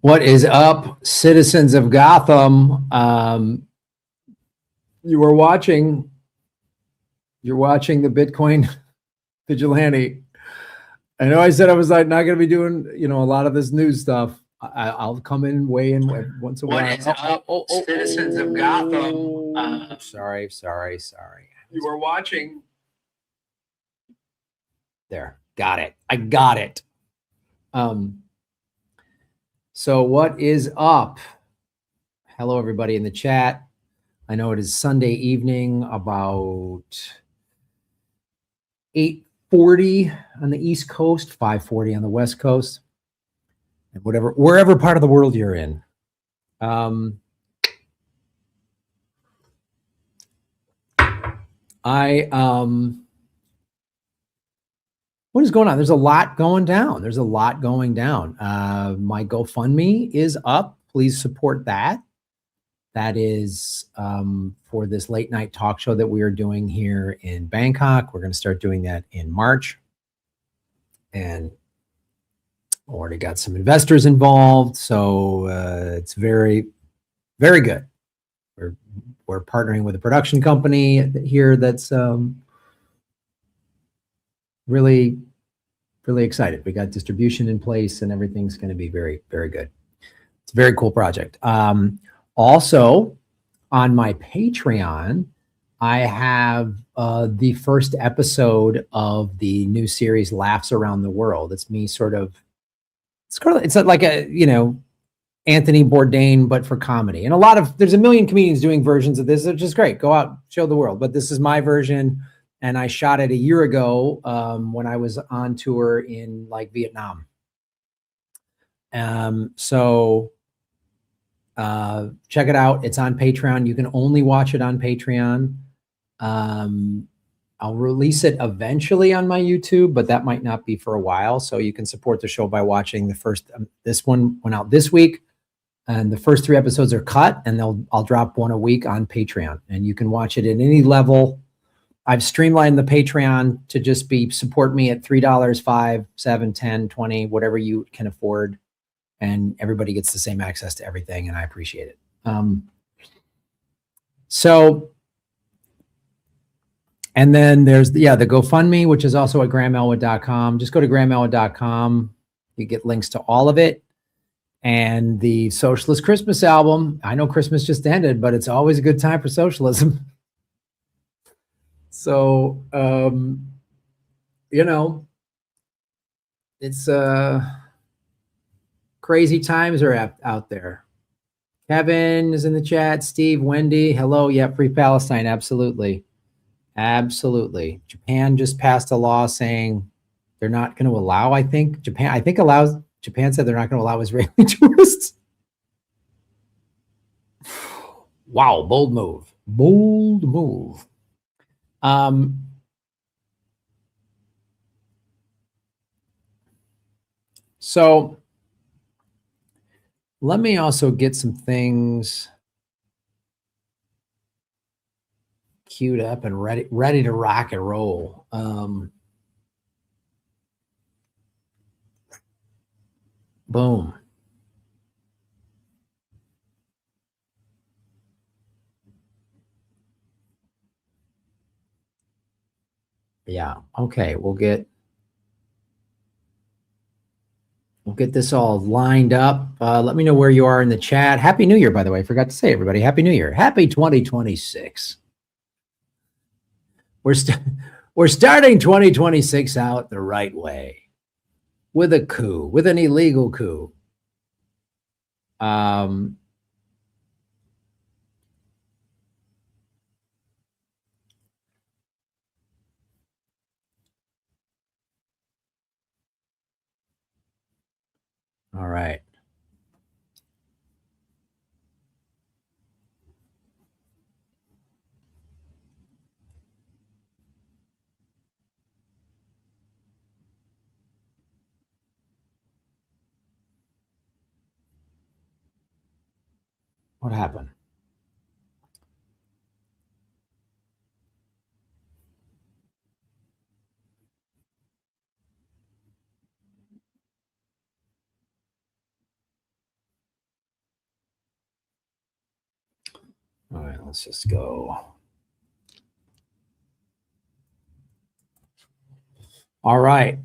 What is up, citizens of Gotham? You're watching the Bitcoin vigilante. I know I said I was like not going to be doing, a lot of this news stuff. I'll come in, weigh in once in a while. What is up, citizens of Gotham? Sorry. You are watching. There, got it. I got it. So what is up? Hello, everybody in the chat. I know it is Sunday evening, about 8:40 on the East Coast, 5:40 on the West Coast, and wherever part of the world you're in. What is going on? There's a lot going down. My GoFundMe is up. Please support that. That is for this late night talk show that we are doing here in Bangkok. We're going to start doing that in March. And already got some investors involved. So it's very, very good. We're partnering with a production company here that's really, really excited. We got distribution in place and everything's going to be very, very good. It's a very cool project. Also, on my Patreon, I have the first episode of the new series Laughs Around the World. It's me it's like a, Anthony Bourdain, but for comedy. And there's a million comedians doing versions of this, which is great. Go out, show the world. But this is my version. And I shot it a year ago when I was on tour in Vietnam. So check it out. It's on Patreon. You can only watch it on Patreon. I'll release it eventually on my YouTube, but that might not be for a while. So you can support the show by watching the first. This one went out this week, and the first 3 episodes are cut, and I'll drop one a week on Patreon, and you can watch it at any level. I've streamlined the Patreon to just support me at $3, $5, $7, $10, $20, whatever you can afford. And everybody gets the same access to everything, and I appreciate it. And then there's the GoFundMe, which is also at grahamelwood.com. Just go to grahamelwood.com. You get links to all of it. And the Socialist Christmas album. I know Christmas just ended, but it's always a good time for socialism. So, it's crazy times are out there. Kevin is in the chat. Steve, Wendy, hello. Yeah, free Palestine. Absolutely. Japan just passed a law saying they're not going to allow, Japan said they're not going to allow Israeli tourists. Wow, bold move. So let me also get some things queued up and ready to rock and roll. Boom. Yeah. Okay. We'll get this all lined up. Let me know where you are in the chat. Happy New Year, by the way. I forgot to say, everybody. Happy New Year. Happy 2026. We're starting 2026 out the right way with a coup, with an illegal coup. All right. What happened? Let's just go. All right.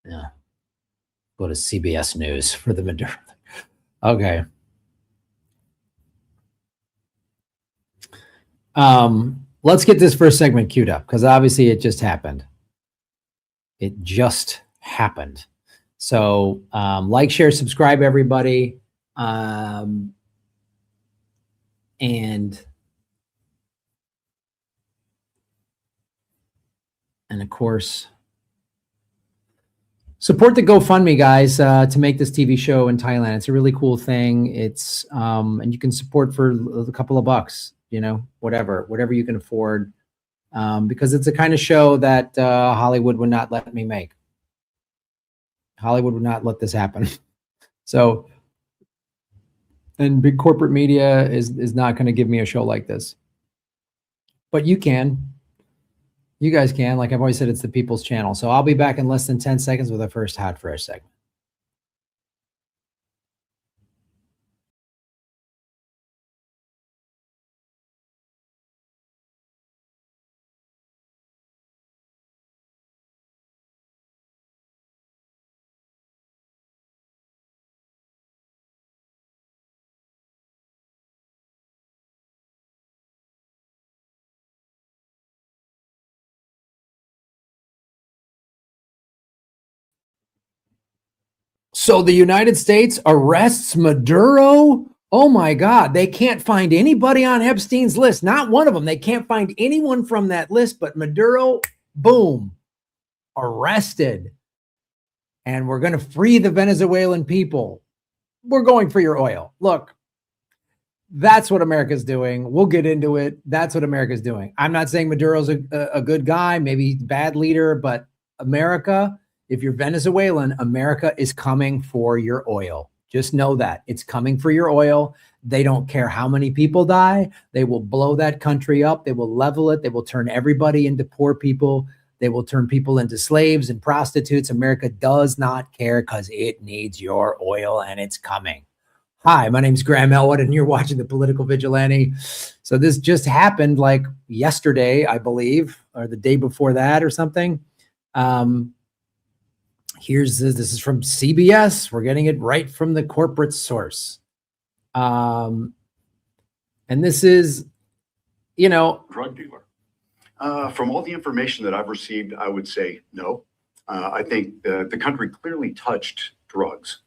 Yeah. Go to CBS News for the Maduro. Okay. Let's get this first segment queued up because obviously it just happened. It just happened. So like, share, subscribe, everybody. And of course, support the GoFundMe, guys, to make this TV show in Thailand. It's a really cool thing. It's and you can support for a couple of bucks, you know, whatever you can afford, because it's the kind of show that Hollywood would not let me make. Hollywood would not let this happen. So, and big corporate media is not going to give me a show like this. But you can. You guys can. Like I've always said, it's the people's channel. So I'll be back in less than 10 seconds with our first Hot Fresh segment. So the United States arrests Maduro. Oh my God, they can't find anybody on Epstein's list. Not one of them. They can't find anyone from that list, but Maduro, boom, arrested. And we're going to free the Venezuelan people. We're going for your oil. Look, that's what America's doing. We'll get into it. That's what America's doing. I'm not saying Maduro's a good guy, maybe bad leader, but America, if you're Venezuelan, America is coming for your oil. Just know that. It's coming for your oil. They don't care how many people die. They will blow that country up. They will level it. They will turn everybody into poor people. They will turn people into slaves and prostitutes. America does not care because it needs your oil and it's coming. Hi, my name's Graham Elwood and you're watching The Political Vigilante. So this just happened like yesterday, I believe, or the day before that or something. This is from CBS. We're getting it right from the corporate source. And this is, you know, drug dealer. From all the information that I've received, I would say no. I think the country clearly touched drugs.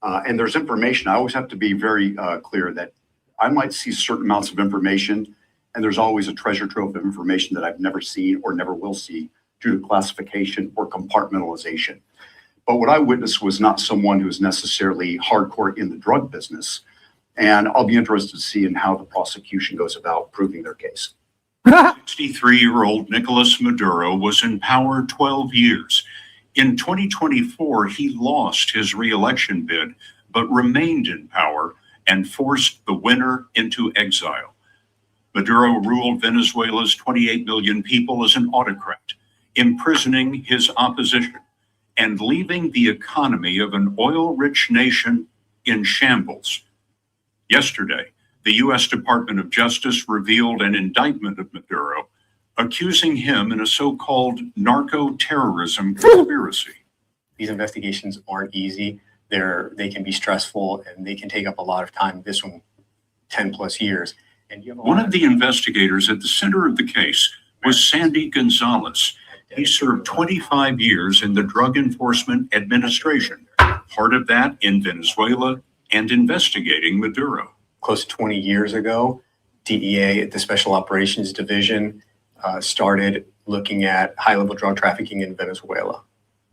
And there's information. I always have to be very clear that I might see certain amounts of information, and there's always a treasure trove of information that I've never seen or never will see due to classification or compartmentalization. But what I witnessed was not someone who is necessarily hardcore in the drug business. And I'll be interested to see in how the prosecution goes about proving their case. 63-year-old Nicolas Maduro was in power 12 years. In 2024, he lost his re-election bid, but remained in power and forced the winner into exile. Maduro ruled Venezuela's 28 million people as an autocrat, imprisoning his opposition and leaving the economy of an oil-rich nation in shambles. Yesterday, the U.S. Department of Justice revealed an indictment of Maduro, accusing him in a so-called narco-terrorism conspiracy. These investigations aren't easy. They can be stressful and they can take up a lot of time. This one, 10 plus years. And one of the investigators at the center of the case was Sandy Gonzalez. He served 25 years in the Drug Enforcement Administration, part of that in Venezuela and investigating Maduro. Close to 20 years ago, DEA, the Special Operations Division, started looking at high-level drug trafficking in Venezuela.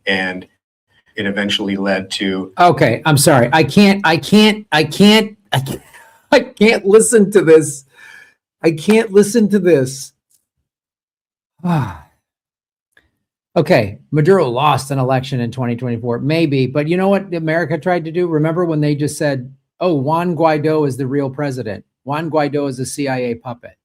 And it eventually led to... Okay, I'm sorry. I can't listen to this. I can't listen to this. Okay, Maduro lost an election in 2024, maybe, but you know what America tried to do? Remember when they just said, oh, Juan Guaido is the real president. Juan Guaido is a CIA puppet.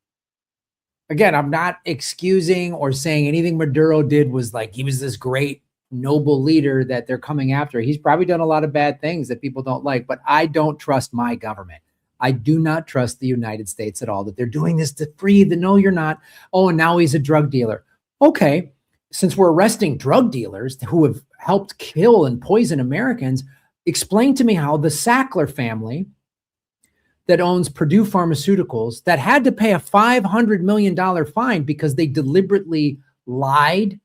Again, I'm not excusing or saying anything Maduro did was like, he was this great, noble leader that they're coming after. He's probably done a lot of bad things that people don't like, but I don't trust my government. I do not trust the United States at all, that they're doing this to free the, no, you're not. Oh, and now he's a drug dealer. Okay. Since we're arresting drug dealers who have helped kill and poison Americans, explain to me how the Sackler family that owns Purdue Pharmaceuticals, that had to pay a $500 million fine because they deliberately lied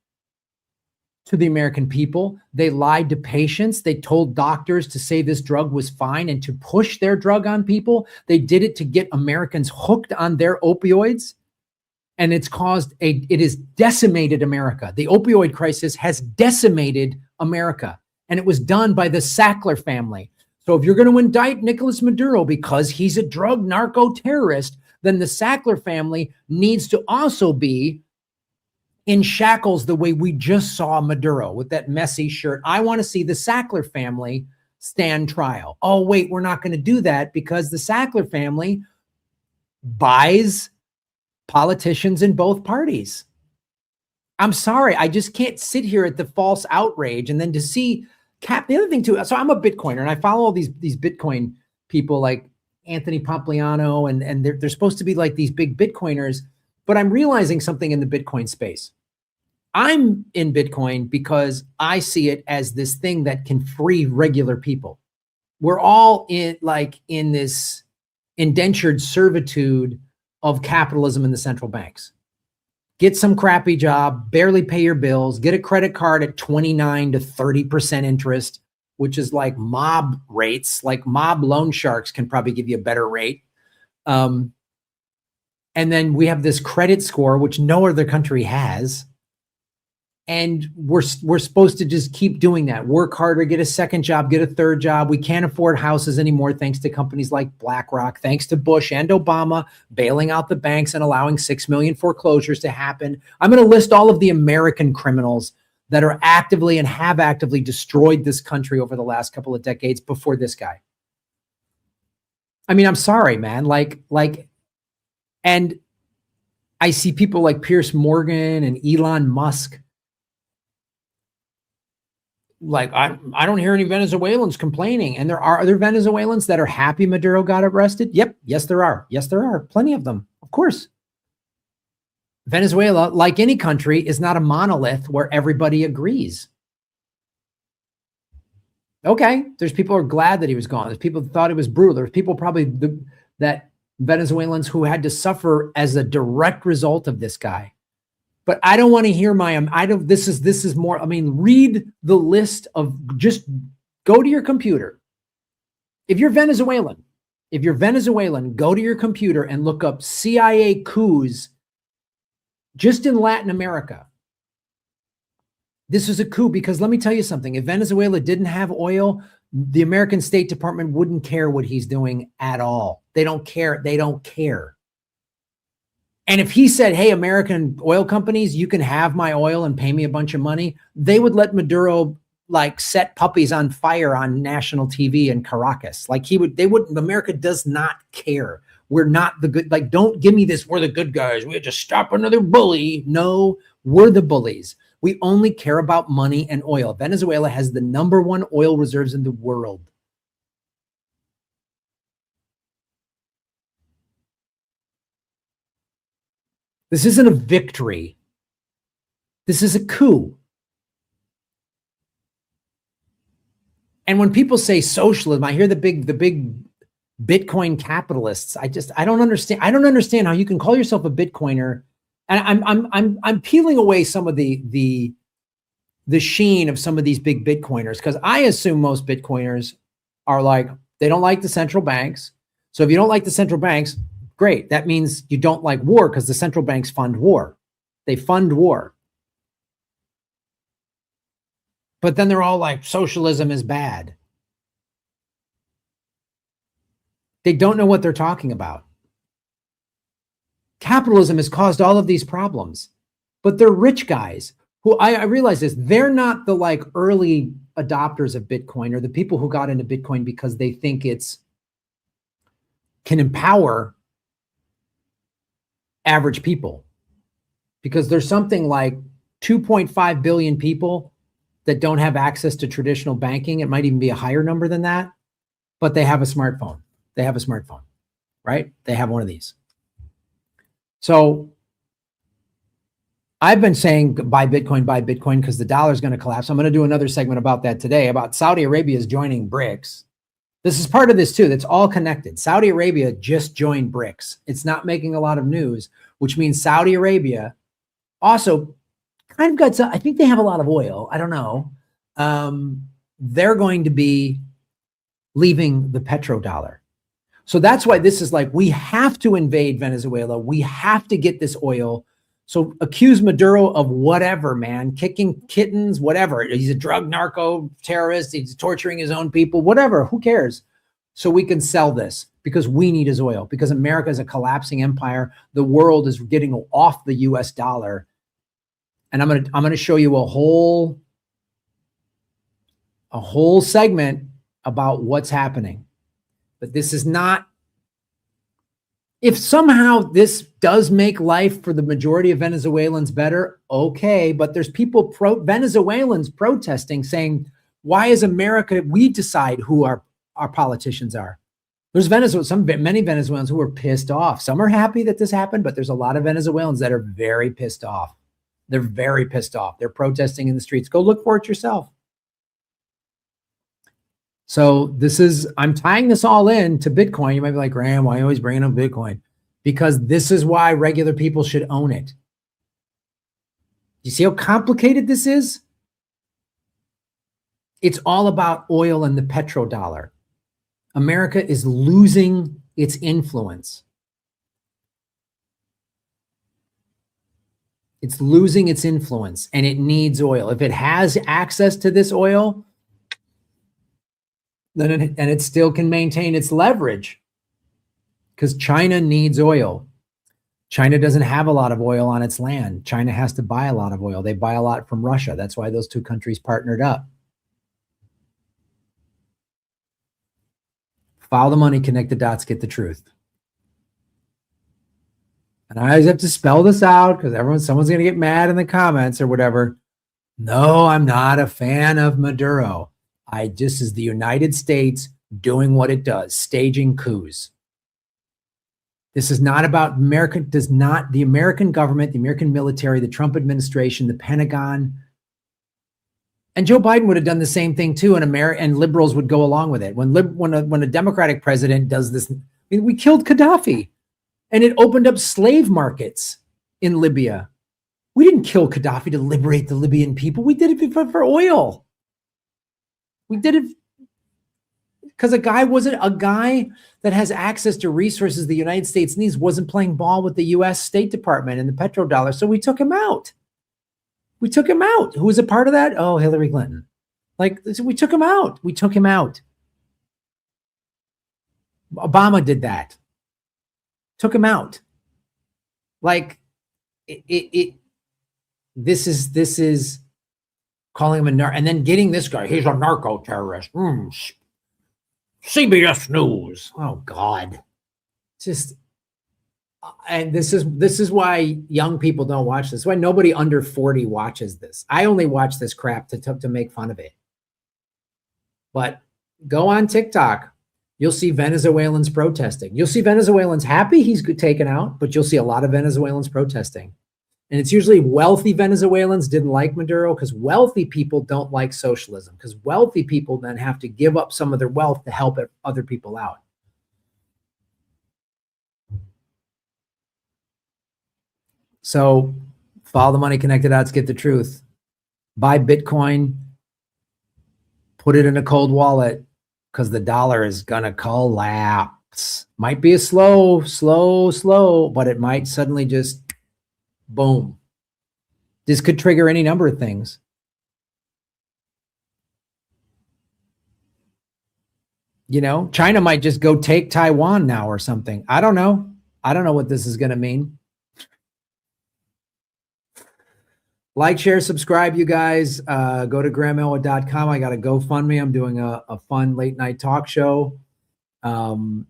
to the American people. They lied to patients. They told doctors to say this drug was fine and to push their drug on people. They did it to get Americans hooked on their opioids. And it has decimated America. The opioid crisis has decimated America. And it was done by the Sackler family. So if you're going to indict Nicolas Maduro because he's a drug narco terrorist, then the Sackler family needs to also be in shackles the way we just saw Maduro with that messy shirt. I want to see the Sackler family stand trial. Oh, wait, we're not going to do that because the Sackler family buys politicians in both parties. I'm sorry. I just can't sit here at the false outrage and then to see the other thing too. So I'm a Bitcoiner and I follow all these Bitcoin people like Anthony Pompliano and they're supposed to be like these big Bitcoiners, but I'm realizing something in the Bitcoin space. I'm in Bitcoin because I see it as this thing that can free regular people. We're all in this indentured servitude of capitalism in the central banks. Get some crappy job, barely pay your bills, get a credit card at 29 to 30% interest, which is like mob rates, like mob loan sharks can probably give you a better rate. And then we have this credit score, which no other country has. And we're supposed to just keep doing that. Work harder, get a second job, get a third job. We can't afford houses anymore thanks to companies like BlackRock, thanks to Bush and Obama bailing out the banks and allowing 6 million foreclosures to happen. I'm going to list all of the American criminals that are actively and have actively destroyed this country over the last couple of decades before this guy. I mean, I'm sorry, man. And I see people like Piers Morgan and Elon Musk. Like, I don't hear any Venezuelans complaining. And there are other Venezuelans that are happy Maduro got arrested. Yep. Yes, there are. Yes, there are. Plenty of them. Of course. Venezuela, like any country, is not a monolith where everybody agrees. Okay. There's people who are glad that he was gone. There's people who thought it was brutal. There's people probably that Venezuelans who had to suffer as a direct result of this guy. But I don't want to hear this is more, read the list of, just go to your computer. If you're Venezuelan, go to your computer and look up CIA coups just in Latin America. This was a coup because let me tell you something. If Venezuela didn't have oil, the American State Department wouldn't care what he's doing at all. They don't care. They don't care. And if he said, hey, American oil companies, you can have my oil and pay me a bunch of money, they would let Maduro set puppies on fire on national TV in Caracas. America does not care. We're not the good, don't give me this, we're the good guys. We have to stop another bully. No, we're the bullies. We only care about money and oil. Venezuela has the #1 oil reserves in the world. This isn't a victory. This is a coup. And when people say socialism, I hear the big Bitcoin capitalists. I don't understand. I don't understand how you can call yourself a Bitcoiner. And I'm peeling away some of the sheen of some of these big Bitcoiners, because I assume most Bitcoiners are they don't like the central banks. So if you don't like the central banks, great. That means you don't like war because the central banks fund war. They fund war. But then they're all like, socialism is bad. They don't know what they're talking about. Capitalism has caused all of these problems, but they're rich guys who I realize this, they're not the like early adopters of Bitcoin or the people who got into Bitcoin because they think it's can empower average people. Because there's something like 2.5 billion people that don't have access to traditional banking. It might even be a higher number than that, but they have a smartphone. They have a smartphone, right? They have one of these. So I've been saying buy Bitcoin because the dollar is going to collapse. I'm going to do another segment about that today, about Saudi Arabia is joining BRICS. This is part of this too. That's all connected. Saudi Arabia just joined BRICS. It's not making a lot of news, which means Saudi Arabia also kind of got some, I think they have a lot of oil. I don't know. They're going to be leaving the petrodollar. So that's why this is like, we have to invade Venezuela. We have to get this oil. So accuse Maduro of whatever, man, kicking kittens, whatever. He's a drug narco terrorist. He's torturing his own people, whatever. Who cares? So we can sell this because we need his oil, because America is a collapsing empire. The world is getting off the US dollar. And I'm going to show you a whole segment about what's happening. But this is not, if somehow this does make life for the majority of Venezuelans better, okay, but there's people, Venezuelans protesting saying, why is America, we decide who our politicians are. There's many Venezuelans who are pissed off. Some are happy that this happened, but there's a lot of Venezuelans that are very pissed off. They're very pissed off. They're protesting in the streets. Go look for it yourself. So I'm tying this all in to Bitcoin. You might be like, Graham, why are you always bringing up Bitcoin? Because this is why regular people should own it. You see how complicated this is? It's all about oil and the petrodollar. America is losing its influence. It's losing its influence and it needs oil. If it has access to this oil, then it still can maintain its leverage, because China needs oil. China doesn't have a lot of oil on its land. China has to buy a lot of oil. They buy a lot from Russia. That's why those two countries partnered up. Follow the money, connect the dots, get the truth. And I always have to spell this out because someone's going to get mad in the comments or whatever. No, I'm not a fan of Maduro. This is the United States doing what it does, staging coups. This is not about America, the American government, the American military, the Trump administration, the Pentagon. And Joe Biden would have done the same thing too, and liberals would go along with it. When a Democratic president does this, we killed Gaddafi. And it opened up slave markets in Libya. We didn't kill Gaddafi to liberate the Libyan people. We did it for oil. We did it because a guy that has access to resources the United States needs wasn't playing ball with the US State Department and the petrodollar. So we took him out. We took him out. Who was a part of that? Oh, Hillary Clinton. We took him out. We took him out. Obama did that. Took him out. This is calling him a narco, and then getting this guy, he's a narco terrorist. CBS News. Oh God. And this is why young people don't watch this. Why nobody under 40 watches this. I only watch this crap to make fun of it. But go on TikTok. You'll see Venezuelans protesting. You'll see Venezuelans happy he's taken out, but you'll see a lot of Venezuelans protesting. And it's usually wealthy Venezuelans didn't like Maduro because wealthy people don't like socialism, because wealthy people then have to give up some of their wealth to help other people out. So follow the money, connect the dots, get the truth. Buy Bitcoin, put it in a cold wallet, because the dollar is going to collapse. Might be a slow, but it might suddenly just boom. This could trigger any number of things. China might just go take Taiwan now or something. I don't know. I don't know what this is going to mean. Like, share, subscribe, you guys. Go to grahamelwood.com. I got a GoFundMe. I'm doing a fun late night talk show. And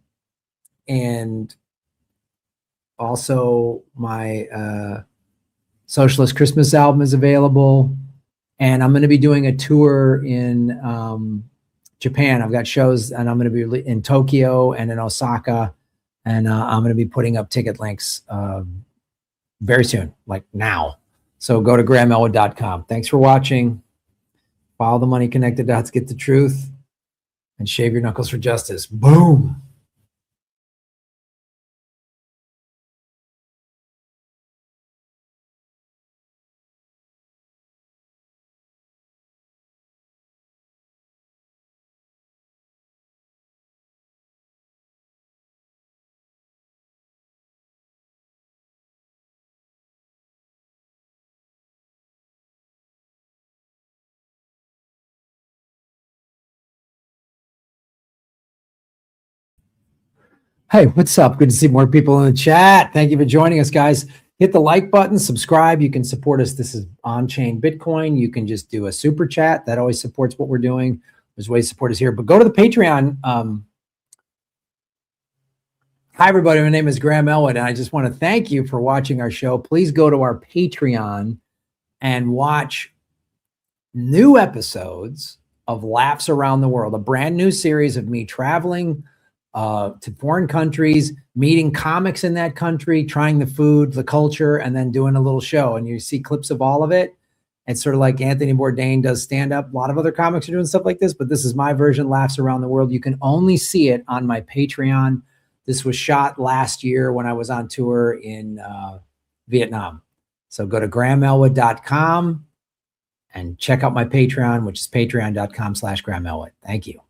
also my Socialist Christmas album is available. And I'm going to be doing a tour in Japan. I've got shows, and I'm going to be in Tokyo and in Osaka. And I'm going to be putting up ticket links very soon, like now. So go to grahamelwood.com. Thanks for watching. Follow the money, connect the dots, get the truth, and shave your knuckles for justice. Boom. Hey, what's up? Good to see more people in the chat. Thank you for joining us, guys. Hit the like button, subscribe. You can support us. This is on-chain Bitcoin. You can just do a super chat. That always supports what we're doing. There's ways to support us here, but go to the Patreon. Hi, everybody. My name is Graham Elwood, and I just want to thank you for watching our show. Please go to our Patreon and watch new episodes of Laughs Around the World, a brand new series of me traveling to foreign countries, meeting comics in that country, trying the food, the culture, and then doing a little show. And you see clips of all of it. It's sort of like Anthony Bourdain does stand-up. A lot of other comics are doing stuff like this, but this is my version, Laughs Around the World. You can only see it on my Patreon. This was shot last year when I was on tour in Vietnam. So go to grahamelwood.com and check out my Patreon, which is patreon.com/grahamelwood. Thank you.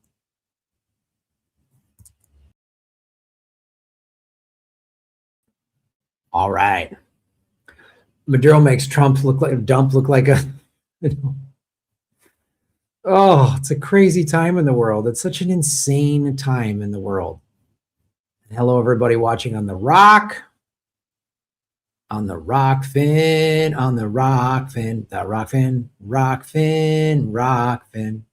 All right. Maduro makes Trump look like a, oh, it's a crazy time in the world. It's such an insane time in the world. Hello, everybody watching on the Rock. On the Rock Fin, on the Rock Fin, the Rock Fin, Rock Fin, Rock Fin.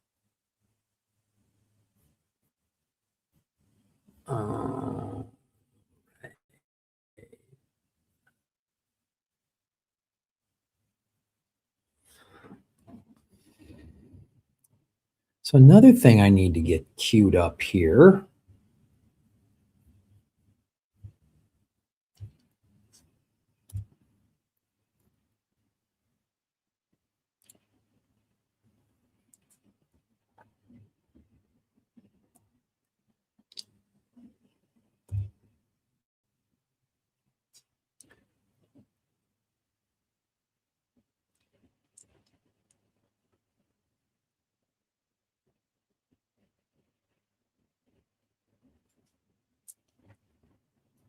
So another thing I need to get queued up here.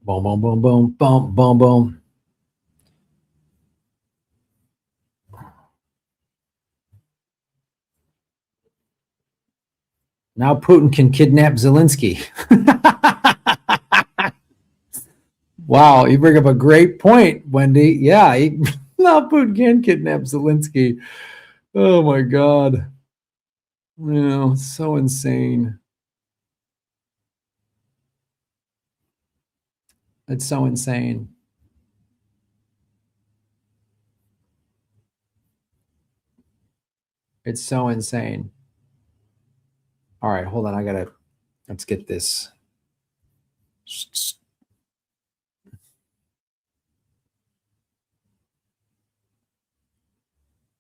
Boom, boom, boom, boom, boom, boom, boom. Now Putin can kidnap Zelensky. Wow, you bring up a great point, Wendy. Yeah, now Putin can kidnap Zelensky. Oh my God. You know, so insane. It's so insane. It's so insane. All right, hold on. Let's get this.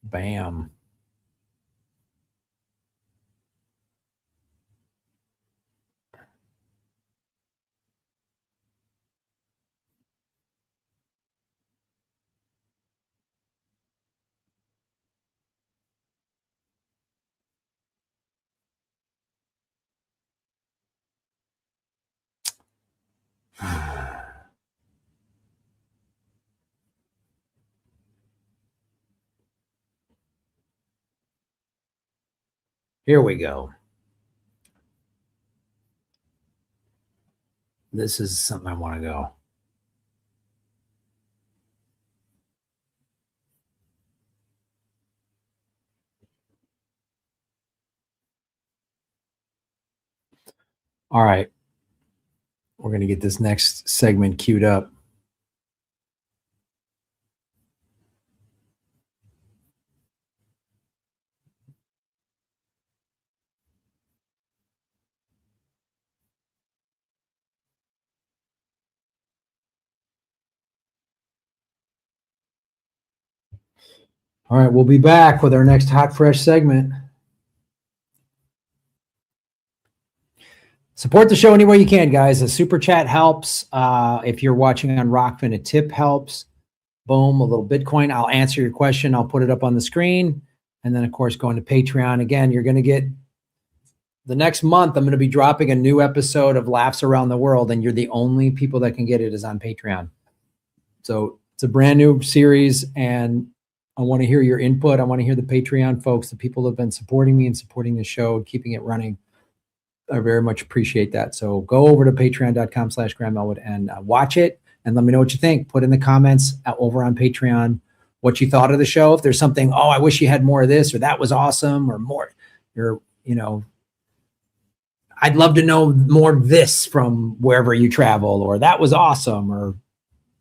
Bam. Here we go. This is something I want to go. All right. We're going to get this next segment queued up. All right, we'll be back with our next hot, fresh segment. Support the show any way you can, guys. A super chat helps. If you're watching on Rockfin, a tip helps. Boom, a little Bitcoin. I'll answer your question. I'll put it up on the screen. And then, of course, going to Patreon. Again, you're going to get the next month, I'm going to be dropping a new episode of Laughs Around the World, and you're the only people that can get it is on Patreon. So it's a brand new series, and I want to hear your input. I want to hear the Patreon folks, the people who have been supporting me and supporting the show and keeping it running. I very much appreciate that. So go over to patreon.com/Graham Elwood and watch it and let me know what you think. Put in the comments over on Patreon what you thought of the show. If there's something, oh, I wish you had more of this, or that was awesome, or more, I'd love to know more of this from wherever you travel, or that was awesome, or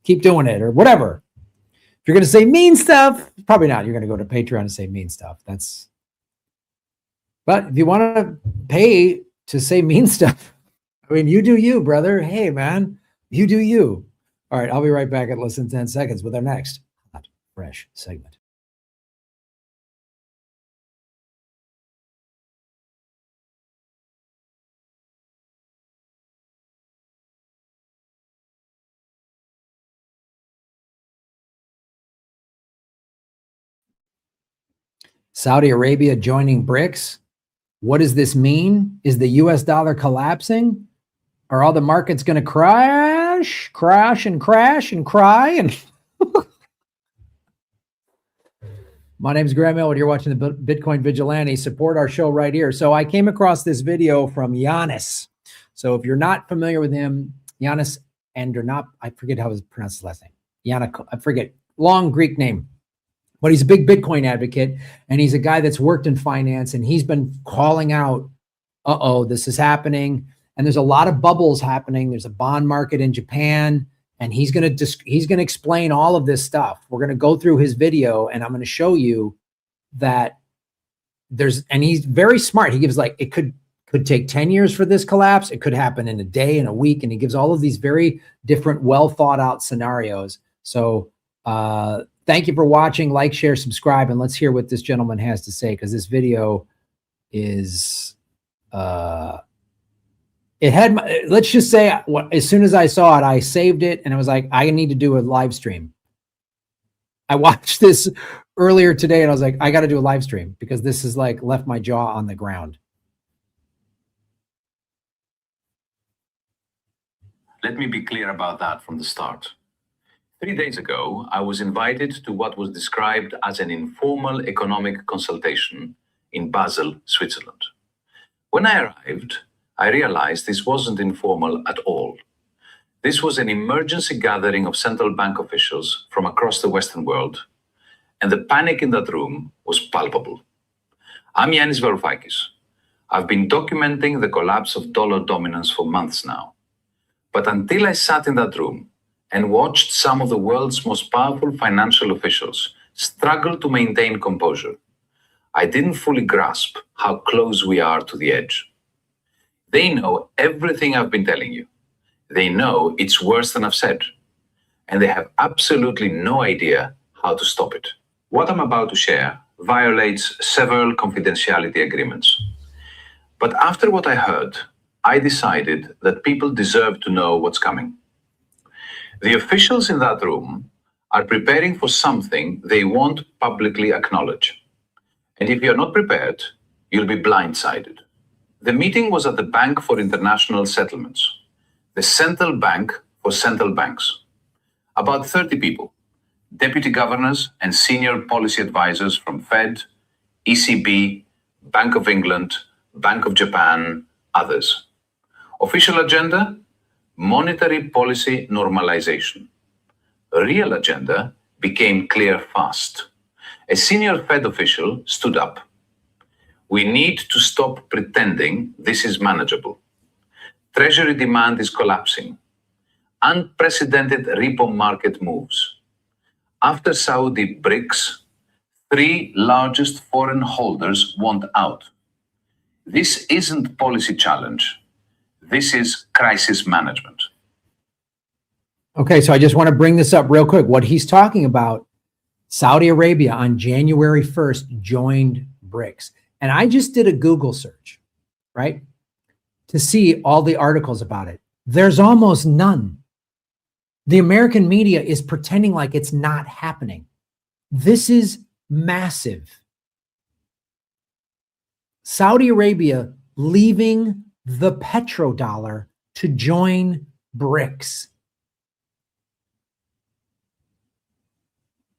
keep doing it, or whatever. If you're going to say mean stuff, probably not. You're going to go to Patreon and say mean stuff. But if you want to pay to say mean stuff, I mean, you do you, brother. Hey, man, you do you. All right, I'll be right back at less than 10 seconds with our next hot, fresh segment. Saudi Arabia joining BRICS. What does this mean? Is the US dollar collapsing? Are all the markets going to crash and cry? And my name is Graham Elwood. You're watching the Bitcoin Vigilante. Support our show right here. So I came across this video from Giannis. So if you're not familiar with him, Giannis Andronop, I forget how to pronounce his last name. Yannick, I forget, long Greek name. But he's a big Bitcoin advocate, and he's a guy that's worked in finance, and he's been calling out, this is happening. And there's a lot of bubbles happening. There's a bond market in Japan, and he's going to explain all of this stuff. We're going to go through his video, and I'm going to show you that and he's very smart. He gives it could take 10 years for this collapse. It could happen in a day, in a week. And he gives all of these very different, well thought out scenarios. So, thank you for watching. Like, share, subscribe, and let's hear what this gentleman has to say, because this video is, let's just say, as soon as I saw it, I saved it, and I was like, I need to do a live stream. I watched this earlier today, and I was like, I got to do a live stream, because this is left my jaw on the ground. Let me be clear about that from the start. 3 days ago, I was invited to what was described as an informal economic consultation in Basel, Switzerland. When I arrived, I realized this wasn't informal at all. This was an emergency gathering of central bank officials from across the Western world, and the panic in that room was palpable. I'm Yanis Varoufakis. I've been documenting the collapse of dollar dominance for months now. But until I sat in that room and watched some of the world's most powerful financial officials struggle to maintain composure, I didn't fully grasp how close we are to the edge. They know everything I've been telling you. They know it's worse than I've said, and they have absolutely no idea how to stop it. What I'm about to share violates several confidentiality agreements. But after what I heard, I decided that people deserve to know what's coming. The officials in that room are preparing for something they won't publicly acknowledge. And if you're not prepared, you'll be blindsided. The meeting was at the Bank for International Settlements, the central bank for central banks. About 30 people, deputy governors and senior policy advisors from Fed, ECB, Bank of England, Bank of Japan, others. Official agenda: monetary policy normalization. A real agenda became clear fast. A senior Fed official stood up. We need to stop pretending this is manageable. Treasury demand is collapsing. Unprecedented repo market moves. After Saudi BRICS, 3 largest foreign holders want out. This isn't policy challenge. This is crisis management. Okay, so I just want to bring this up real quick. What he's talking about, Saudi Arabia on January 1st joined BRICS. And I just did a Google search, right, to see all the articles about it. There's almost none. The American media is pretending like it's not happening. This is massive. Saudi Arabia leaving the petrodollar to join BRICS.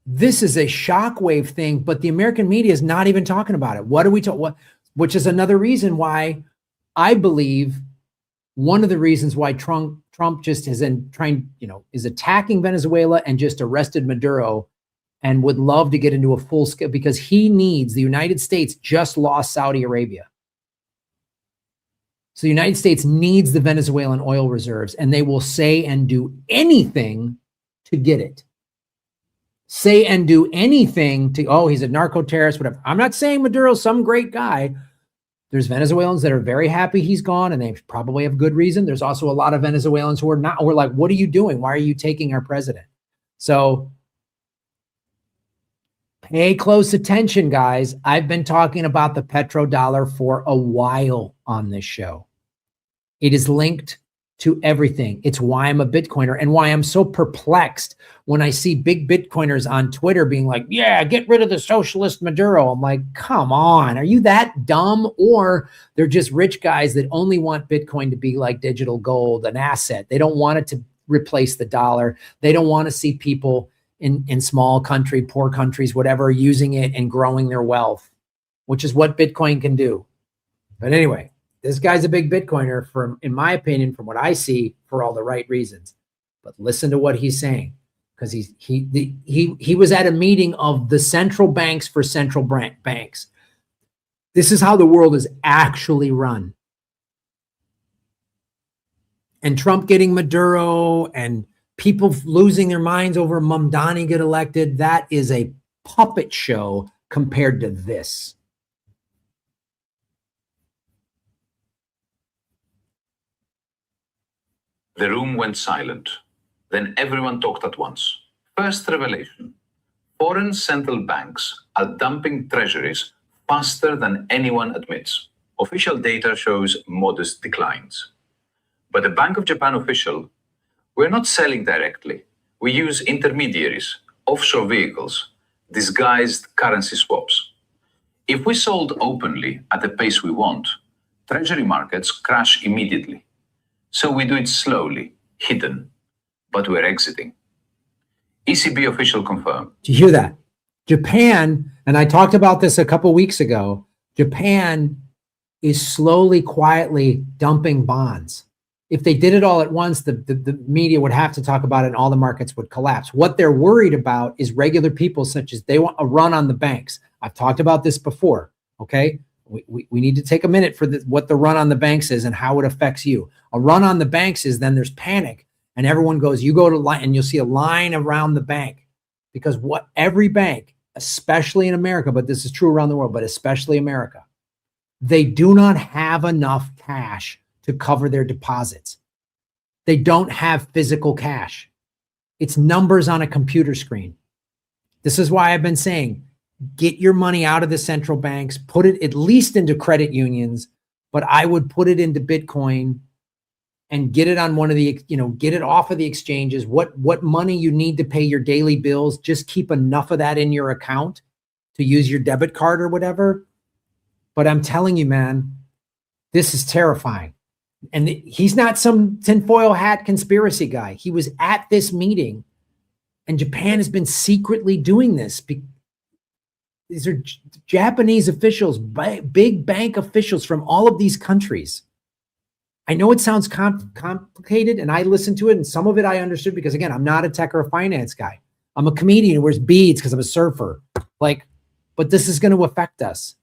This is a shockwave thing, but the American media is not even talking about it. What are we talking? Which is another reason why I believe one of the reasons why Trump just is is attacking Venezuela and just arrested Maduro and would love to get into a full scale, because the United States just lost Saudi Arabia. So the United States needs the Venezuelan oil reserves, and they will say and do anything to get it. Say and do anything to, he's a narco-terrorist, whatever. I'm not saying Maduro's some great guy. There's Venezuelans that are very happy he's gone, and they probably have good reason. There's also a lot of Venezuelans who are not. We're like, what are you doing? Why are you taking our president? So pay close attention, guys. I've been talking about the petrodollar for a while on this show. It is linked to everything. It's why I'm a Bitcoiner and why I'm so perplexed when I see big Bitcoiners on Twitter being like, yeah, get rid of the socialist Maduro. I'm like, come on, are you that dumb? Or they're just rich guys that only want Bitcoin to be like digital gold, an asset. They don't want it to replace the dollar. They don't want to see people in small country, poor countries, whatever, using it and growing their wealth, which is what Bitcoin can do. But anyway, this guy's a big Bitcoiner, in my opinion, from what I see, for all the right reasons. But listen to what he's saying, because he was at a meeting of the central banks for central banks. This is how the world is actually run. And Trump getting Maduro and people losing their minds over Mamdani get elected, that is a puppet show compared to this. The room went silent. Then everyone talked at once. First revelation. Foreign central banks are dumping treasuries faster than anyone admits. Official data shows modest declines. But the Bank of Japan official, we're not selling directly. We use intermediaries, offshore vehicles, disguised currency swaps. If we sold openly at the pace we want, treasury markets crash immediately. So we do it slowly, hidden, but we're exiting. ECB official confirmed. Do you hear that? Japan, and I talked about this a couple weeks ago, Japan is slowly, quietly dumping bonds. If they did it all at once, the media would have to talk about it and all the markets would collapse. What they're worried about is regular people, such as they want a run on the banks. I've talked about this before, okay? We need to take a minute for what the run on the banks is and how it affects you. A run on the banks is then there's panic and everyone goes, you go to line and you'll see a line around the bank, because what every bank, especially in America, but this is true around the world, but especially America, they do not have enough cash to cover their deposits. They don't have physical cash. It's numbers on a computer screen. This is why I've been saying, get your money out of the central banks, put it at least into credit unions, but I would put it into Bitcoin and get it on one of the, get it off of the exchanges. What money you need to pay your daily bills, just keep enough of that in your account to use your debit card or whatever. But I'm telling you, man, this is terrifying. And he's not some tinfoil hat conspiracy guy. He was at this meeting, and Japan has been secretly doing this. These are Japanese officials, big bank officials from all of these countries. I know it sounds complicated, and I listened to it, and some of it I understood because, again, I'm not a tech or a finance guy. I'm a comedian who wears beads because I'm a surfer. But this is going to affect us.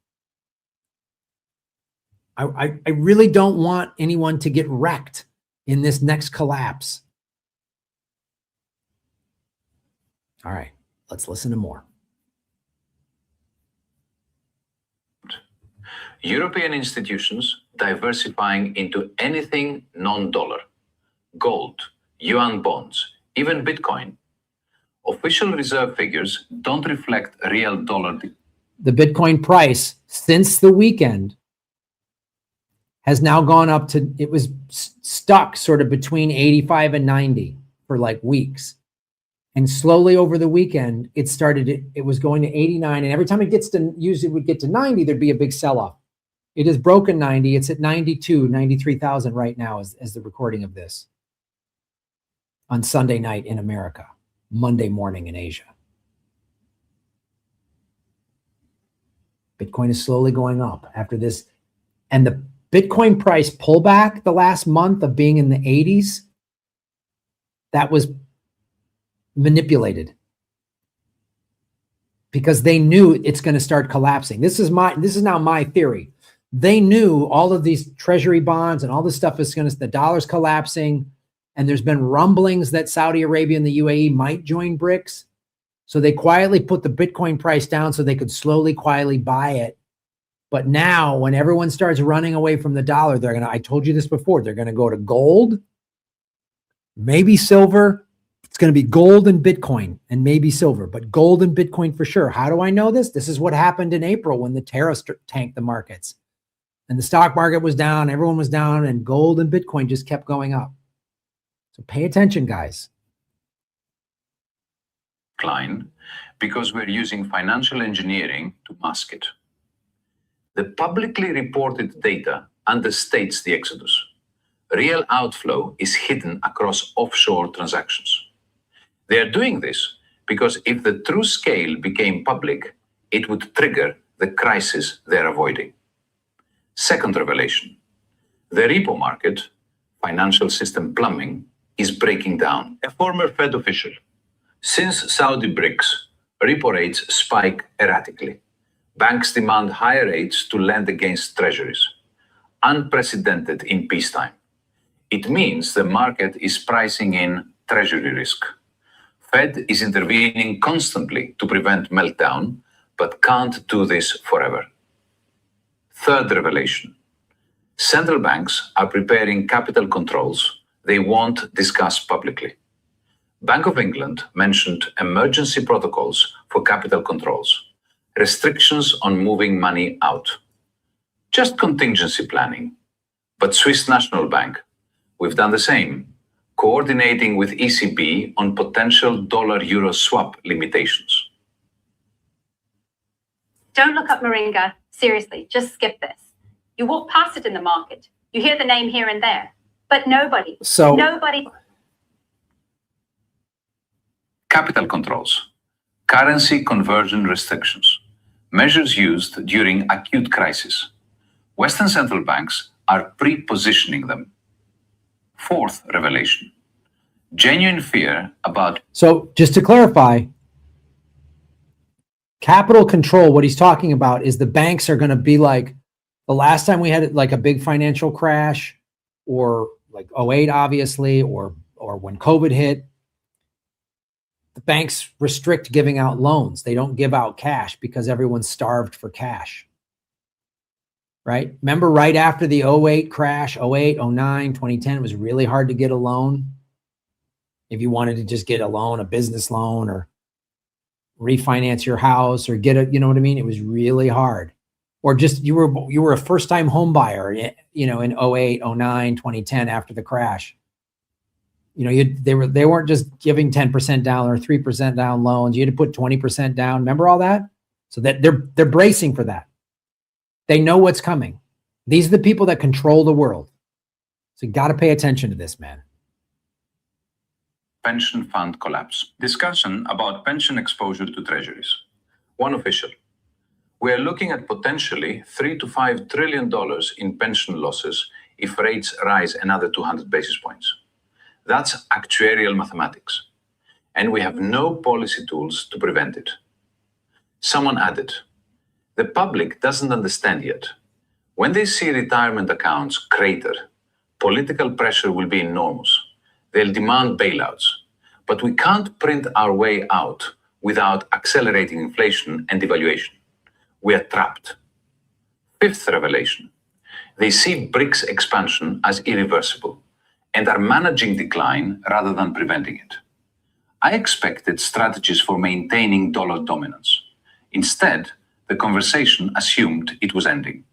I really don't want anyone to get wrecked in this next collapse. All right, let's listen to more. European institutions diversifying into anything non-dollar, gold, yuan bonds, even Bitcoin. Official reserve figures don't reflect real dollar. The Bitcoin price since the weekend has now gone up to, it was stuck sort of between 85 and 90 for like weeks. And slowly over the weekend, it was going to 89. And every time it gets to, usually it would get to 90, there'd be a big sell-off. It has broken 90. It's at 92, 93,000 right now as the recording of this on Sunday night in America, Monday morning in Asia. Bitcoin is slowly going up after this. And the Bitcoin price pullback the last month of being in the 80s, that was manipulated because they knew it's going to start collapsing. This is now my theory. They knew all of these treasury bonds and all this stuff is going to, the dollar's collapsing. And there's been rumblings that Saudi Arabia and the UAE might join BRICS. So they quietly put the Bitcoin price down so they could slowly, quietly buy it. But now when everyone starts running away from the dollar, they're going to, I told you this before, they're going to go to gold, maybe silver. It's going to be gold and Bitcoin and maybe silver, but gold and Bitcoin for sure. How do I know this? This is what happened in April when the tariffs tanked the markets and the stock market was down, everyone was down, and gold and Bitcoin just kept going up. So pay attention, guys. Decline because we're using financial engineering to mask it. The publicly reported data understates the exodus. Real outflow is hidden across offshore transactions. They are doing this because if the true scale became public, it would trigger the crisis they're avoiding. Second revelation, the repo market, financial system plumbing, is breaking down. A former Fed official, since Saudi BRICS, repo rates spike erratically. Banks demand higher rates to lend against treasuries, unprecedented in peacetime. It means the market is pricing in treasury risk. Fed is intervening constantly to prevent meltdown, but can't do this forever. Third revelation, central banks are preparing capital controls they won't discuss publicly. Bank of England mentioned emergency protocols for capital controls, restrictions on moving money out. Just contingency planning. But Swiss National Bank, we've done the same, coordinating with ECB on potential dollar-euro swap limitations. Don't look up Moringa. Seriously, just skip this. You walk past it in the market. You hear the name here and there, but nobody. Capital controls, currency conversion restrictions, measures used during acute crisis. Western central banks are pre-positioning them. Fourth revelation, genuine fear about... So just to clarify, capital control, what he's talking about is the banks are going to be like the last time we had like a big financial crash, or like 08, obviously, or when COVID hit. The banks restrict giving out loans. They don't give out cash because everyone's starved for cash. Right? Remember right after the 08 crash, 08, 09, 2010, it was really hard to get a loan. If you wanted to just get a loan, a business loan, or refinance your house, or get a, you know what I mean? It was really hard. Or just you were a first-time home buyer, you know, in 08, 09, 2010 after the crash. You know, they weren't just giving 10% down or 3% down loans. You had to put 20% down. Remember all that? So that they're bracing for that. They know what's coming. These are the people that control the world. So you got to pay attention to this, man. Pension fund collapse. Discussion about pension exposure to treasuries. One official. We are looking at potentially $3 to $5 trillion in pension losses if rates rise another 200 basis points. That's actuarial mathematics. And we have no policy tools to prevent it. Someone added, the public doesn't understand yet. When they see retirement accounts crater, political pressure will be enormous. They'll demand bailouts. But we can't print our way out without accelerating inflation and devaluation. We are trapped. Fifth revelation. They see BRICS expansion as irreversible and are managing decline rather than preventing it. I expected strategies for maintaining dollar dominance. Instead, the conversation assumed it was ending.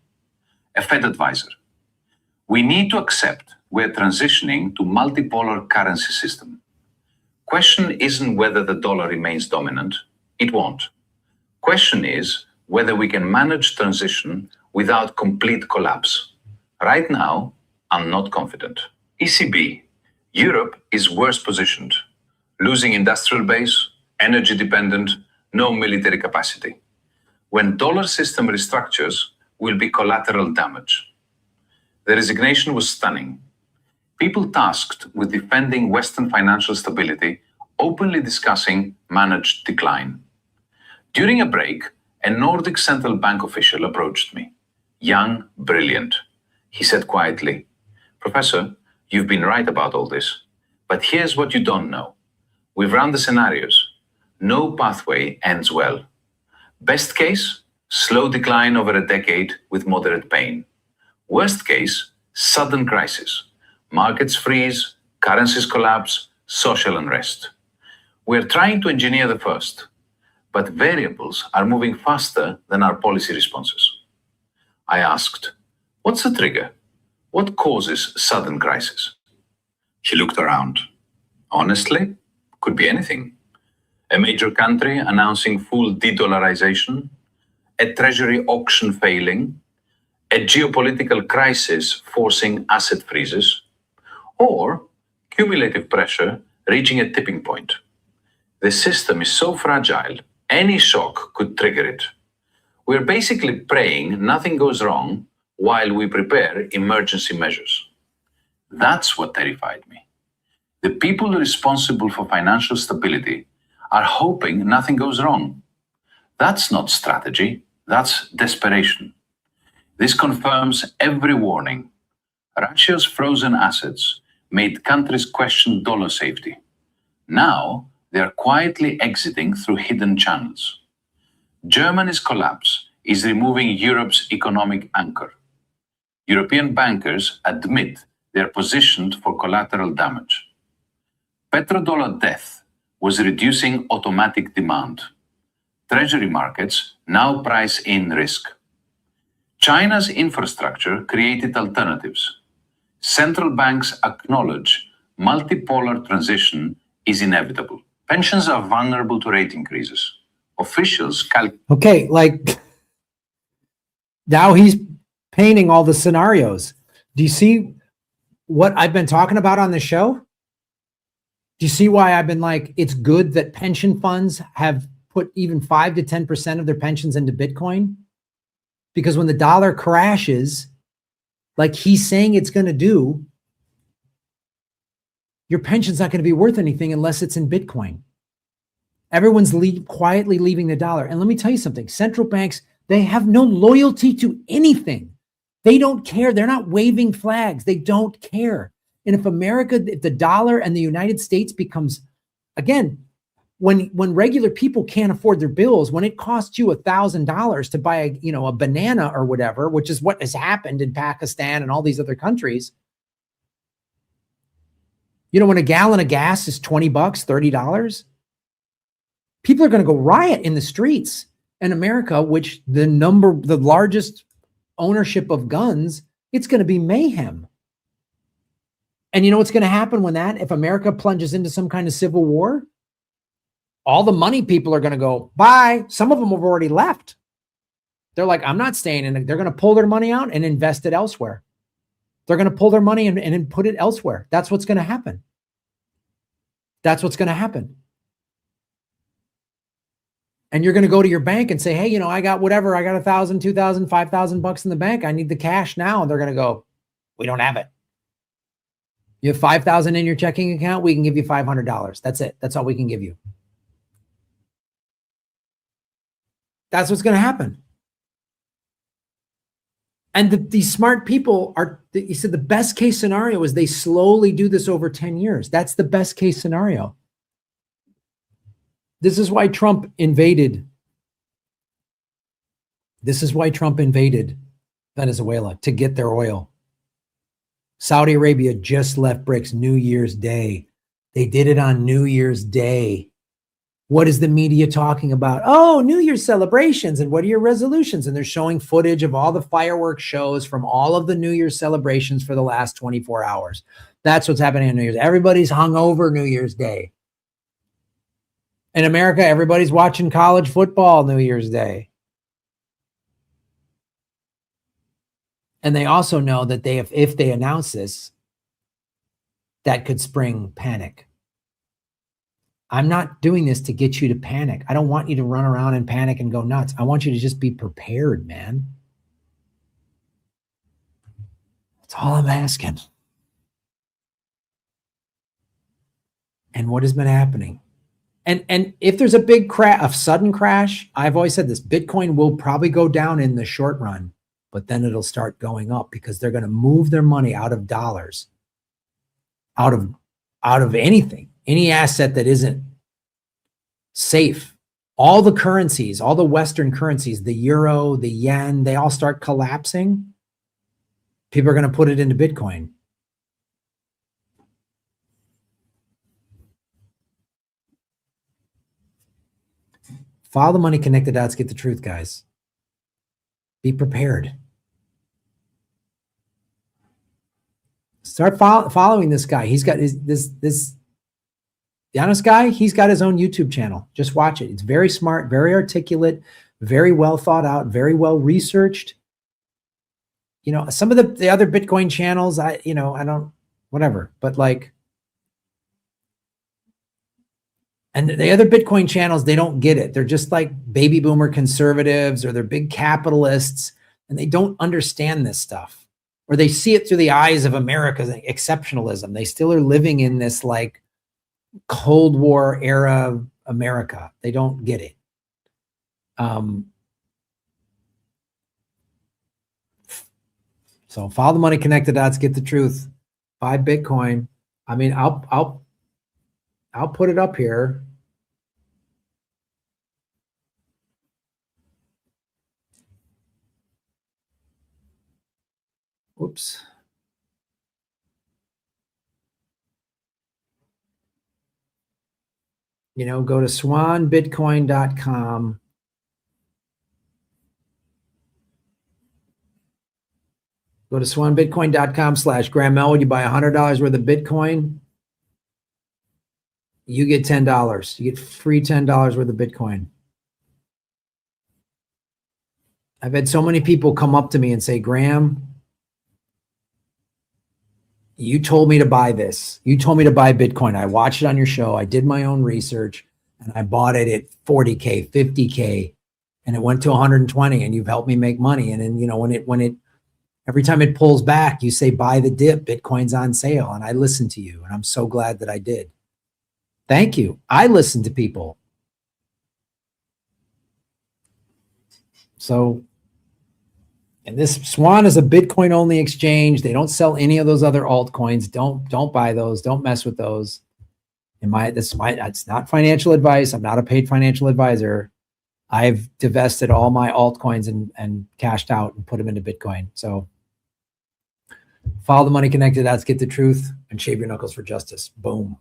A Fed advisor. We need to accept we're transitioning to multipolar currency system. Question isn't whether the dollar remains dominant. It won't. Question is whether we can manage transition without complete collapse. Right now, I'm not confident. ECB. Europe is worse positioned. Losing industrial base, energy dependent, no military capacity. When dollar system restructures, will be collateral damage. The resignation was stunning. People tasked with defending Western financial stability openly discussing managed decline. During a break, a Nordic central bank official approached me. Young, brilliant. He said quietly, "Professor, you've been right about all this, but here's what you don't know. We've run the scenarios. No pathway ends well. Best case, slow decline over a decade with moderate pain. Worst case, sudden crisis. Markets freeze, currencies collapse, social unrest. We're trying to engineer the first, but variables are moving faster than our policy responses." I asked, "What's the trigger? What causes sudden crisis?" He looked around. Honestly, could be anything. A major country announcing full de-dollarization, a treasury auction failing, a geopolitical crisis forcing asset freezes, or cumulative pressure reaching a tipping point. The system is so fragile, any shock could trigger it. We're basically praying nothing goes wrong while we prepare emergency measures. That's what terrified me. The people responsible for financial stability are hoping nothing goes wrong. That's not strategy, that's desperation. This confirms every warning. Russia's frozen assets made countries question dollar safety. Now, they are quietly exiting through hidden channels. Germany's collapse is removing Europe's economic anchor. European bankers admit they are positioned for collateral damage. Petrodollar death was reducing automatic demand. Treasury markets now price in risk. China's infrastructure created alternatives. Central banks acknowledge multipolar transition is inevitable. Pensions are vulnerable to rate increases. Officials calculate. Okay, like now he's painting all the scenarios. Do you see what I've been talking about on the show? Do you see why I've been like, it's good that pension funds have put even 5 to 10% of their pensions into Bitcoin? Because when the dollar crashes, like he's saying it's going to do, your pension's not going to be worth anything unless it's in Bitcoin. Everyone's quietly leaving the dollar. And let me tell you something, central banks, they have no loyalty to anything. They don't care. They're not waving flags. They don't care. And if if the dollar and the United States becomes, again, when regular people can't afford their bills, when it costs you $1,000 to buy a banana or whatever, which is what has happened in Pakistan and all these other countries, when a gallon of gas is $20, $30, people are going to go riot in the streets. In America, which the largest ownership of guns, it's going to be mayhem. And you know what's going to happen if America plunges into some kind of civil war? All the money people are going to go, bye. Some of them have already left. They're like, I'm not staying in it. They're going to pull their money out and invest it elsewhere. They're going to pull their money and put it elsewhere. That's what's going to happen. That's what's going to happen. And you're going to go to your bank and say, hey, I got whatever. I got $1,000, $2,000, $5,000 in the bank. I need the cash now. And they're going to go, we don't have it. You have $5,000 in your checking account. We can give you $500. That's it. That's all we can give you. That's what's going to happen. And these smart people he said the best case scenario is they slowly do this over 10 years. That's the best case scenario. This is why Trump invaded. This is why Trump invaded Venezuela, to get their oil. Saudi Arabia just left BRICS New Year's Day. They did it on New Year's Day. What is the media talking about? Oh, New Year's celebrations. And what are your resolutions? And they're showing footage of all the fireworks shows from all of the New Year's celebrations for the last 24 hours. That's what's happening on New Year's. Everybody's hungover New Year's Day. In America, everybody's watching college football New Year's Day. And they also know that if they announce this, that could spring panic. I'm not doing this to get you to panic. I don't want you to run around and panic and go nuts. I want you to just be prepared, man. That's all I'm asking. And what has been happening? And if there's a big a sudden crash, I've always said this, Bitcoin will probably go down in the short run, but then it'll start going up because they're going to move their money out of dollars, out of anything, any asset that isn't safe. All the currencies, all the Western currencies, the euro, the yen, they all start collapsing. People are going to put it into Bitcoin. Follow the money, connect the dots, get the truth, guys. Be prepared. Start following this guy. He's got this Giannis guy. He's got his own YouTube channel. Just watch it. It's very smart, very articulate, very well thought out, very well researched. You know, some of the other Bitcoin channels, I don't, whatever, but like, and the other Bitcoin channels, they don't get it. They're just like baby boomer conservatives, or they're big capitalists, and they don't understand this stuff, or they see it through the eyes of America's exceptionalism. They still are living in this like Cold War era America. They don't get it. So follow the money, connect the dots, get the truth. Buy Bitcoin. I mean, I'll put it up here. Whoops. You know, go to swanbitcoin.com. Go to swanbitcoin.com/Graham Elwood. You buy $100 worth of Bitcoin, you get $10. You get free $10 worth of Bitcoin. I've had so many people come up to me and say, Graham, you told me to buy this. You told me to buy Bitcoin. I watched it on your show. I did my own research, and I bought it at 40K, 50K, and it went to 120, and you've helped me make money. And then, you know, every time it pulls back, you say, buy the dip, Bitcoin's on sale. And I listen to you, and I'm so glad that I did. Thank you. I listen to people. So, and this Swan is a Bitcoin only exchange. They don't sell any of those other altcoins. Don't buy those. Don't mess with those. It's not financial advice. I'm not a paid financial advisor. I've divested all my altcoins and cashed out and put them into Bitcoin. So follow the money, connect the dots, get the truth, and shave your knuckles for justice. Boom.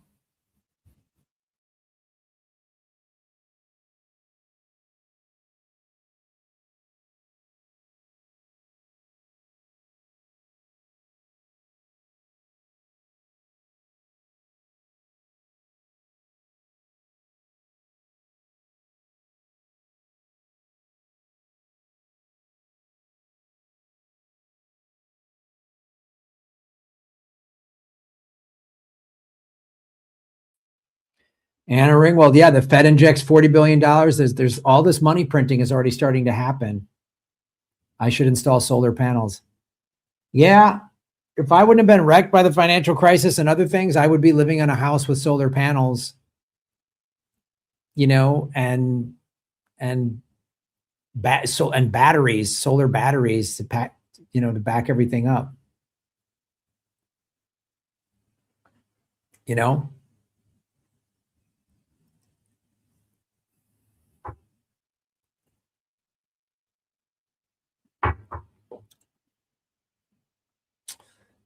Anna Ringwald, yeah, the Fed injects $40 billion. There's all this money printing is already starting to happen. I should install solar panels. Yeah, if I wouldn't have been wrecked by the financial crisis and other things, I would be living in a house with solar panels, you know, and batteries, solar batteries to you know, to back everything up. You know?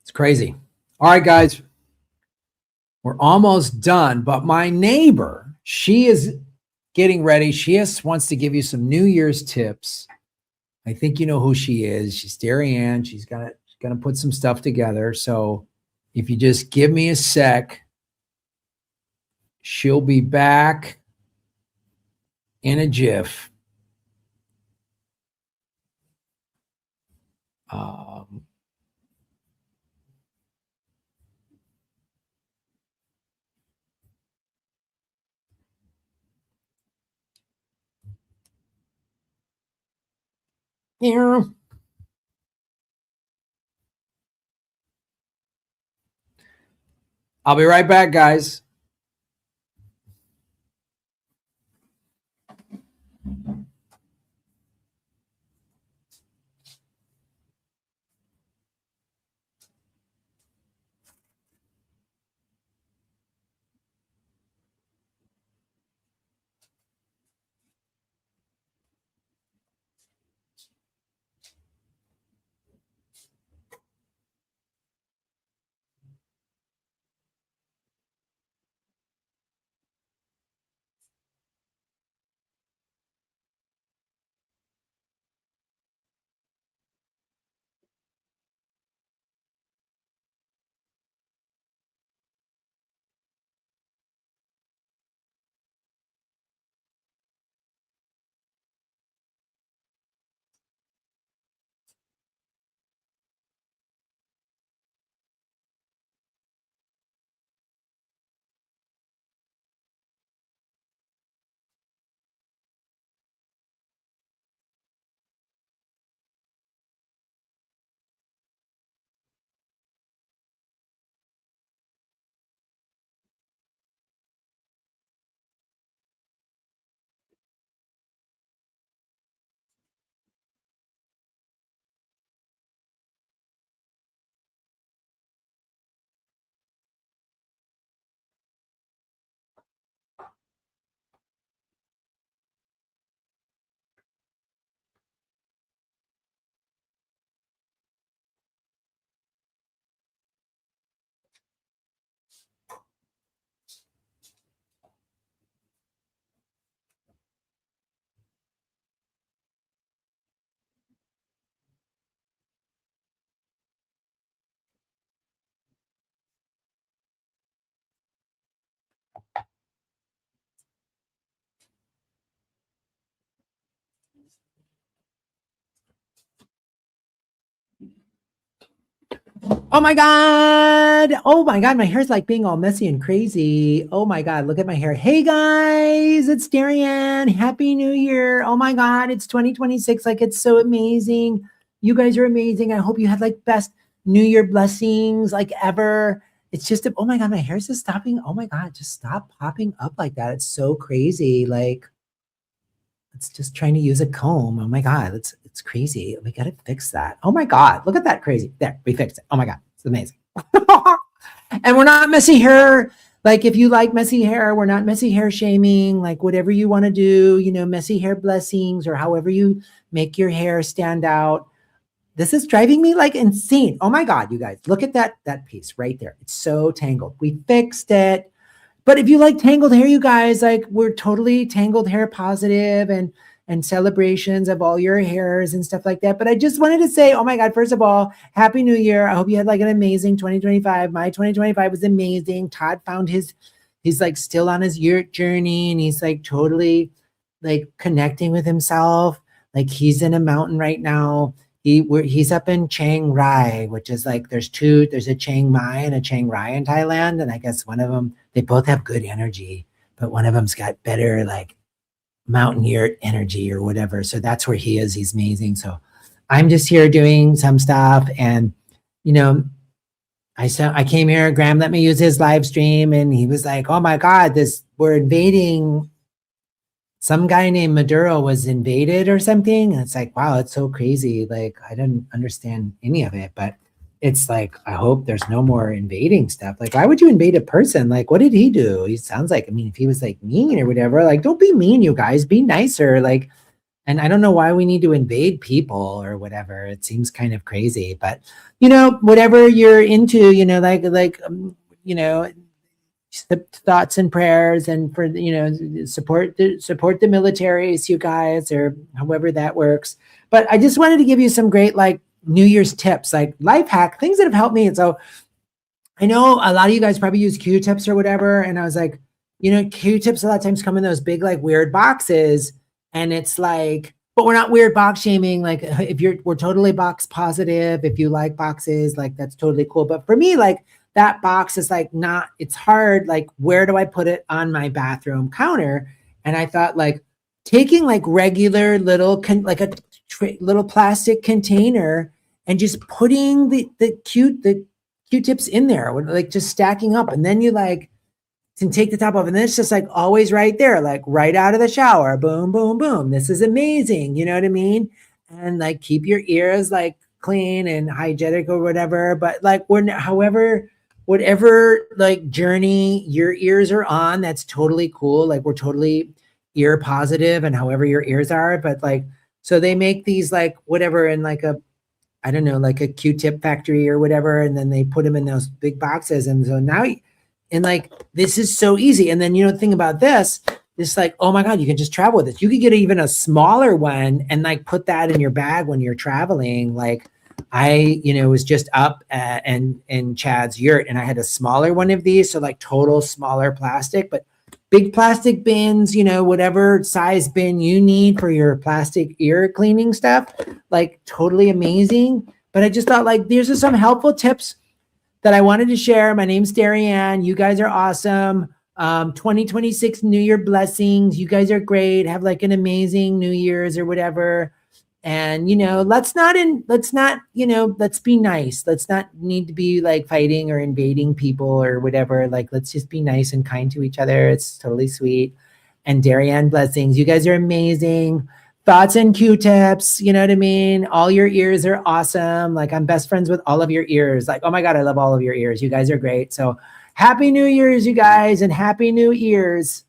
It's crazy. All right, guys. We're almost done, but my neighbor, she is getting ready. She wants to give you some New Year's tips. I think you know who she is. She's Darrianne. She's gonna put some stuff together. So if you just give me a sec, she'll be back in a jiff. Here. I'll be right back, guys. Oh my God. Oh my God. My hair's like being all messy and crazy. Oh my God. Look at my hair. Hey guys, it's Darrianne. Happy New Year. Oh my God. It's 2026. Like it's so amazing. You guys are amazing. I hope you had like best New Year blessings like ever. It's just, oh my God, my hair's just stopping. Oh my God. Just stop popping up like that. It's so crazy. Like, it's just trying to use a comb. Oh my God, it's crazy. We got to fix that. Oh my God, look at that crazy. There, we fixed it. Oh my God, it's amazing. And we're not messy hair. Like if you like messy hair, we're not messy hair shaming. Like whatever you want to do, you know, messy hair blessings or however you make your hair stand out. This is driving me like insane. Oh my God, you guys, look at that piece right there. It's so tangled. We fixed it. But if you like tangled hair, you guys, like we're totally tangled hair positive and celebrations of all your hairs and stuff like that. But I just wanted to say, oh my God, first of all, Happy New Year. I hope you had like an amazing 2025. My 2025 was amazing. Todd found he's like still on his year journey and he's like totally like connecting with himself. Like he's in a mountain right now. He's up in Chiang Rai, which is like there's a Chiang Mai and a Chiang Rai in Thailand. And I guess one of them, they both have good energy, but one of them's got better like mountaineer energy or whatever. So that's where he is. He's amazing. So I'm just here doing some stuff. And, you know, I came here, Graham let me use his live stream and he was like, oh my God, we're invading some guy named Maduro was invaded or something. And it's like, wow, it's so crazy. Like, I didn't understand any of it, but it's like, I hope there's no more invading stuff. Like, why would you invade a person? Like, what did he do? He sounds like, I mean, if he was like mean or whatever, like, don't be mean, you guys, be nicer. Like, and I don't know why we need to invade people or whatever. It seems kind of crazy, but whatever you're into, thoughts and prayers, and for support the militaries, you guys, or however that works. But I just wanted to give you some great like New Year's tips, like life hack things that have helped me. And so I know a lot of you guys probably use Q-tips or whatever, and I was like, Q-tips a lot of times come in those big like weird boxes, and it's like, but we're not weird box shaming. Like we're totally box positive. If you like boxes, like that's totally cool. But for me, like that box is like it's hard. Like, where do I put it on my bathroom counter? And I thought like taking like regular little, little plastic container and just putting the Q-tips in there, like just stacking up. And then you like can take the top off, and then it's just like always right there, like right out of the shower, boom, boom, boom. This is amazing. You know what I mean? And like keep your ears like clean and hygienic or whatever. But like whatever like journey your ears are on, that's totally cool. Like we're totally ear positive, and however your ears are. But like, so they make these like whatever in like I don't know, like a Q-tip factory or whatever. And then they put them in those big boxes. And so now, and like, this is so easy. And then, the thing about this like, oh my God, you can just travel with this. You could get even a smaller one and like put that in your bag when you're traveling. Like I, was just up in Chad's yurt, and I had a smaller one of these. So like total smaller plastic, but big plastic bins, whatever size bin you need for your plastic ear cleaning stuff, like totally amazing. But I just thought like, these are some helpful tips that I wanted to share. My name's Darrianne. You guys are awesome. 2026 New Year blessings. You guys are great. Have like an amazing New Year's or whatever. And, let's be nice. Let's not need to be like fighting or invading people or whatever. Like, let's just be nice and kind to each other. It's totally sweet. And Darrianne blessings. You guys are amazing. Thoughts and Q-tips, you know what I mean? All your ears are awesome. Like, I'm best friends with all of your ears. Like, oh my God, I love all of your ears. You guys are great. So happy New Year's, you guys, and happy New Ears.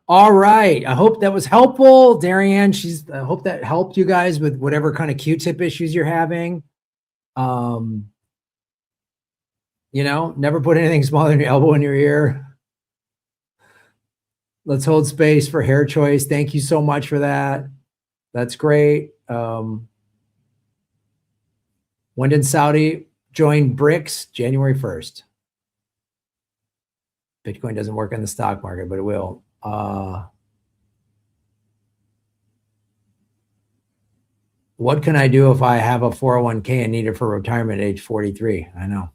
All right. I hope that was helpful. Darrianne, I hope that helped you guys with whatever kind of Q-tip issues you're having. Never put anything smaller than your elbow in your ear. Let's hold space for hair choice. Thank you so much for that. That's great. When did Saudi join BRICS? January 1st. Bitcoin doesn't work in the stock market, but it will. What can I do if I have a 401k and need it for retirement at age 43? I know.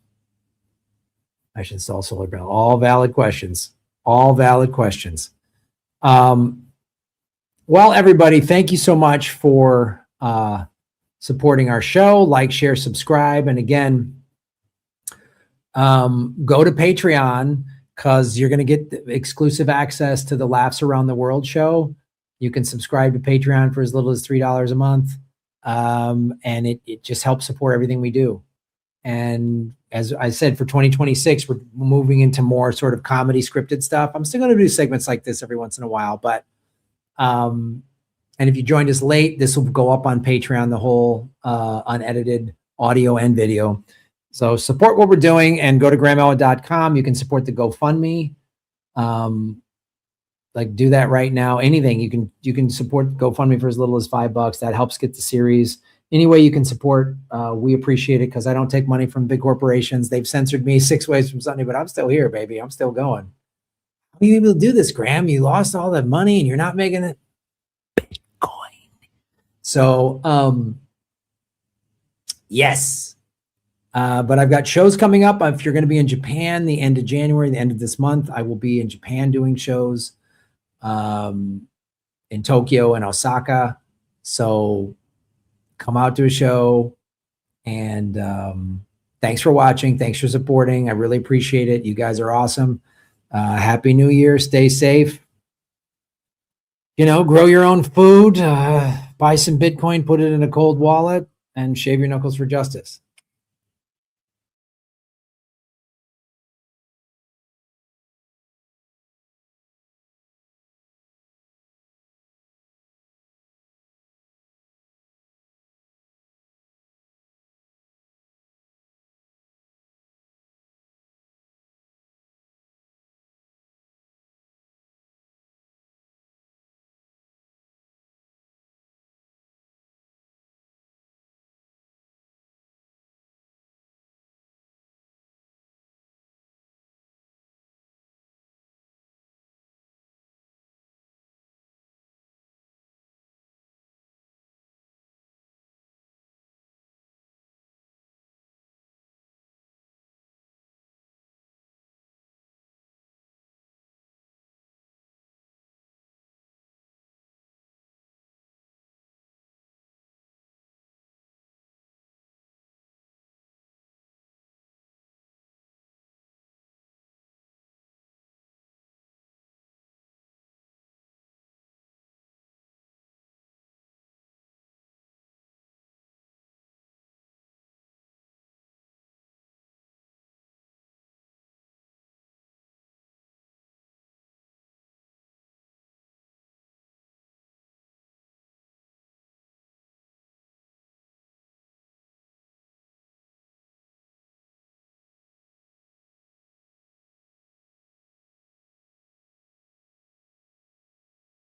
I should install solar panel. All valid questions. All valid questions. Well, everybody, thank you so much for supporting our show. Like, share, subscribe. And again, go to Patreon, because you're going to get exclusive access to the Laughs Around the World show. You can subscribe to Patreon for as little as $3 a month. And it just helps support everything we do. And as I said, for 2026, we're moving into more sort of comedy scripted stuff. I'm still going to do segments like this every once in a while, but, and if you joined us late, this will go up on Patreon, the whole, unedited audio and video. So support what we're doing and go to grahamella.com. You can support the GoFundMe. Like, do that right now. Anything you can support GoFundMe for as little as $5. That helps get the series. Any way you can support, we appreciate it, because I don't take money from big corporations. They've censored me 6 ways from Sunday, but I'm still here, baby. I'm still going. are you able to do this, Graham? You lost all that money and you're not making it. Bitcoin. So, yes. But I've got shows coming up. If you're going to be in Japan, the end of January, the end of this month, I will be in Japan doing shows in Tokyo and Osaka. So come out to a show, and thanks for watching. Thanks for supporting. I really appreciate it. You guys are awesome. Happy New Year. Stay safe. You know, grow your own food, buy some Bitcoin, put it in a cold wallet, and shave your knuckles for justice.